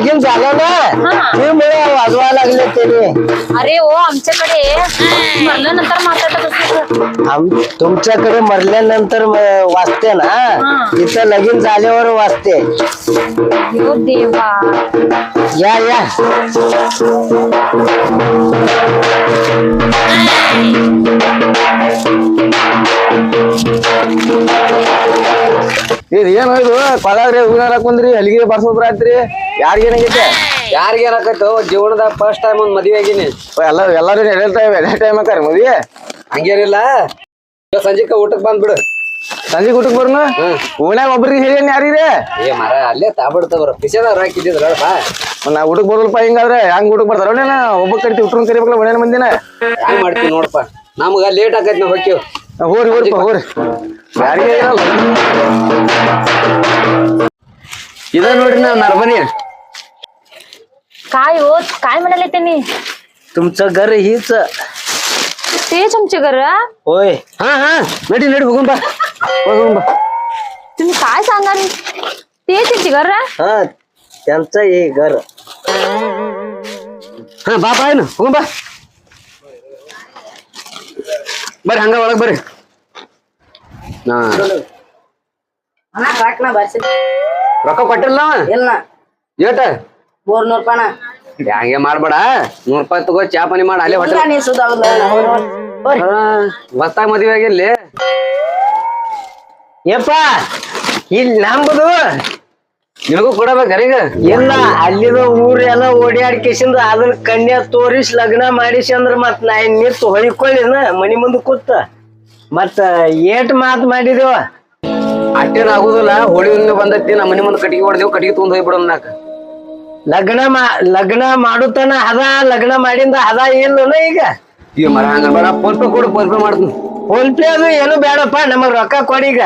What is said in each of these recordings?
लगीन झालं ना ते मुळे वाजवायला लागले त्याने. अरे ओ आमच्याकडे मरल्यानंतर मारतात तसं. तुमच्याकडे मरल्यानंतर वाचते ना, इथं लगीन झाल्यावर वाचते. हो देवा. या या ಏನಾಯ್ತು ಪದಾರ್ರಿ ಹೂನಾರ ಹಾಕೊಂಡ್ರಿ ಹಲಿಗೆ ಬರ್ಸೋದ್ರ ಆಯ್ತ್ರಿ ಯಾರಿಗೇನಾಗೈತೆ ಯಾರಿಗೇನಾಕೈತು ಜೀವನದಾಗ ಫಸ್ಟ್ ಟೈಮ್ ಒಂದ್ ಮದ್ವೆ ಆಗಿನಿ ಎಲ್ಲಾರು ಹೇಳ್ತಾವೆ ಎದೇ ಟೈಮ್ ಹಾಕಾರ ಮದ್ವೆ ಹಂಗೇನಿಲ್ಲ ಸಂಜೆಕ ಊಟಕ್ ಬಂದ್ಬಿಡು ಸಂಜೆ ಊಟಕ್ ಬರ್ನ ಓಣ್ಯಾಗ ಒಬ್ರಿಗೆ ಹೇಳಿ ಯಾರಿದೆ ಏ ಮರ ಅಲ್ಲೇ ತಾಬಿಡ್ತವ್ರ ಪಿಸದವ್ರ ಹಾಕಿದ್ರ ಬಾ ನಾ ಊಟಕ್ ಬರೋಲ್ಪ ಹಿಂಗಾದ್ರೆ ಹಂಗ ಊಟಕ್ ಬರ್ತಾರ ಒಳ್ಳೆ ಒಬ್ಬ ಕರಿತಿ ಉಟ್ರನ್ ಕರಿಬೇಕಲ್ಲ ಮನೇನ ಮಂದಿನ ಹ್ಯಾಂಗ ಮಾಡ್ತೀವಿ ನೋಡಪ್ಪ ನಮ್ಗ ಲೇಟ್ ಆಕೈತಿ ನಾವ್ ಹೊಕ್ಕಿವ್ ಹೋರಿ ಹೋರಿಪ್ಪ ಹೋರಿ ಯಾರಿಗೆ ಇದ ನೋಡ್ರಿ ನಾವ್ ನರ್ಬನಿ काय हो काय म्हणाले त्यांनी तुमचं घर हीच तेच आमचे घर. होय. हा हा नडी नडी बघून बा तुम्ही काय सांगाल ते त्यांचे घर. हा त्यांचं हे घर. हा बाप आहे ना बघून बा ಬರ್ರಿ ಹಂಗ ಒಳಗ್ ಬರ್ರಿ ರೊಕ್ಕ ಕೊಟ್ಟಿಲ್ಲ ಇಲ್ಲ ಏಟ 400 ರೂಪಾಯಿ ಹಂಗೆ ಮಾಡ್ಬೇಡ 100 ರೂಪಾಯಿ ತಗೋ ಚಾ ಪಾನಿ ಮಾಡಿ ಅಲ್ಲೇ ಹೊಟ್ಟೆ ಹೊಸ್ತಾಗ ಮದ್ವೆ ಆಗಿಲ್ಲಿ ಯಪ್ಪ ಇಲ್ಲಿ ನಂಬುದು ನಿನಗೂ ಕೊಡಬೇಕಾರ ಈಗ ಇಲ್ಲ ಅಲ್ಲಿದ ಊರೆಲ್ಲ ಓಡಾಡ್ಕೇಸಿಂದ ಅದನ್ನ ಕನ್ಯಾ ತೋರಿಸಿ ಲಗ್ನ ಮಾಡಿಸಿ ಅಂದ್ರ ಮತ್ ನಾ ನಿಂತು ಹೊಯ್ಕೊಳ್ಳಿನ ಮನಿ ಮುಂದೆ ಕೂತ ಮತ್ತ ಏಟ್ ಮಾತ್ ಮಾಡಿದೇವ ಅಟ್ಟೇನ್ ಆಗುದಿಲ್ಲ ಹೋಳಿ ಹುಣ್ಣಿಮೆ ಬಂದೈತಿ ನಮ್ಮ ಮನಿ ಮುಂದೆ ಕಟ್ಟಿಗೆ ಹೊಡೆದೇವು ಕಟ್ಟಿಗೆ ತಗೊಂಡ್ ಹೋಗ್ಬಿಡೋಣ ನಾಕ ಲಗ್ನ ಮಾಡುತ್ತಾನ ಹದ ಲಗ್ನ ಮಾಡಿಂದ ಹದ ಇಲ್ಲನ ಈಗ ಈಗ ಮರ ಹಂಗ ಬೇಡ ಫೋನ್ ಪೇ ಕೊಡು ಫೋನ್ ಪೇ ಮಾಡ್ತೀನಿ ಫೋನ್ ಪೇ ಅದು ಏನು ಬೇಡಪ್ಪ ನಮಗ್ ರೊಕ್ಕ ಕೊಡೀಗ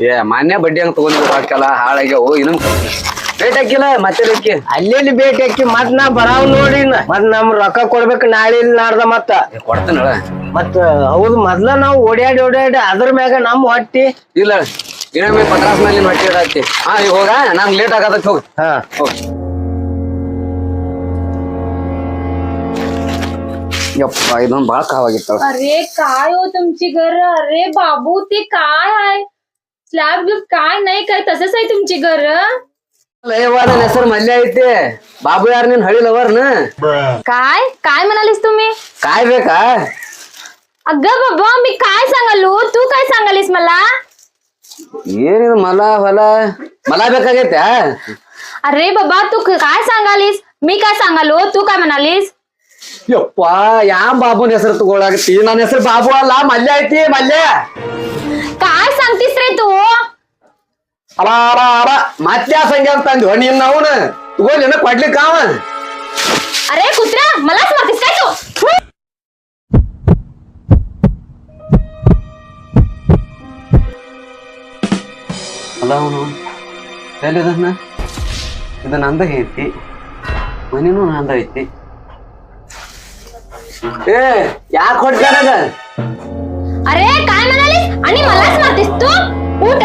ಏ ಮಾನ್ಯ ಬಡ್ಡಿ ಹಂಗ ತಗೊಂಡ್ ಹಾಕಲ್ಲ ಹಾಳಾಗ್ಯಾವು ಇನ್ನೊಂದು ರೇಟ್ ಹಾಕಿಲ್ಲ ಮತ್ತೆ ಬೇಕಿ ಅಲ್ಲೆಲ್ಲಿ ಭೇಟಿ ಹಾಕಿ ಮತ್ ನಾ ಬರಾವ್ ನೋಡಿ ಮತ್ ನಮ್ ರೊಕ್ಕ ಕೊಡ್ಬೇಕು ನಾಳೆ ಇಲ್ಲಿ ನಾಡ್ದ ಮತ್ತ ಕೊಡ್ತೇನ ಮತ್ ಹೌದು ಮೊದ್ಲ ನಾವು ಓಡ್ಯಾಡಿ ಅದ್ರ ಮ್ಯಾಗ ನಮ್ ಹೊಟ್ಟಿ ಇಲ್ಲ ಇನ್ನೊಮ್ಮೆ ಪತ್ರಾಸ್ ಮೇಲೆ ಹೊಟ್ಟಿ ಇಡತ್ತಿ ಹಾ ಈಗ ಹೋಗ ನಂಗ್ ಲೇಟ್ ಆಗತ್ತ ಹೋಗ ಹಾ ಯಪ್ಪ ಇದೊಂದು ಬಾಳ ಕಾವಾಗಿತ್ತು अरे काय हो तुमची घर. अरे बाबू ते काय आहे स्लॅब गिफ्ट काय नाही काय तसंच आहे तुमची घर. ಲಯವಾದ ಹೆಸರು ಮಲ್ಯ ಐತಿ ಬಾಬು ಯಾರ ನಿನ್ ಹಳಿ ಲವರ್ನ काय काय म्हणालीस तुम्ही. काय ಬೇಕಾ अगं बाबा मी काय सांगालो तू काय सांगालीस मला. ಏನಿದು ಮಲ ಹೊಲ ಮಲ ಬೇಕಾಗೈತೆ अरे बाबा तू काय सांगालीस मी काय सांगालो तू काय म्हणालीस. ಯಪ್ಪ ಯಾ ಬಾಬುನ ಹೆಸರು ತಗೊಳಾಗತ್ತಿ ನನ್ನ ಹೆಸರು ಬಾಬು ಅಲ್ಲ ಮಲ್ಯ ಐತಿ ಮಲ್ಯ काय सांगतीस रे तू. ಅಲ ಅಲ ಅಲ ಮತ್ತೆ ಸಂಖ್ಯೆ ಅಂತ ಅಂದ್ವ ನೀನ್ ಅವನ ತಗೋಲಿನ ಕೊಡ್ಲಿಕ್ಕ ಅವ अरे कुत्रा मलाच मारतीस काय तू. ಅಲ್ಲ ಅವನು ಎಲ್ಲಿದನ್ನ ಇದು ನಂದ ಐತಿ ಮನೇನು ನಂದ ಐತಿ ಏ ಯಾಕೆ ಹೊಡ್ತಾರದ अरे काय म्हणालीस आणि मलाच मारतीस तू. उठ.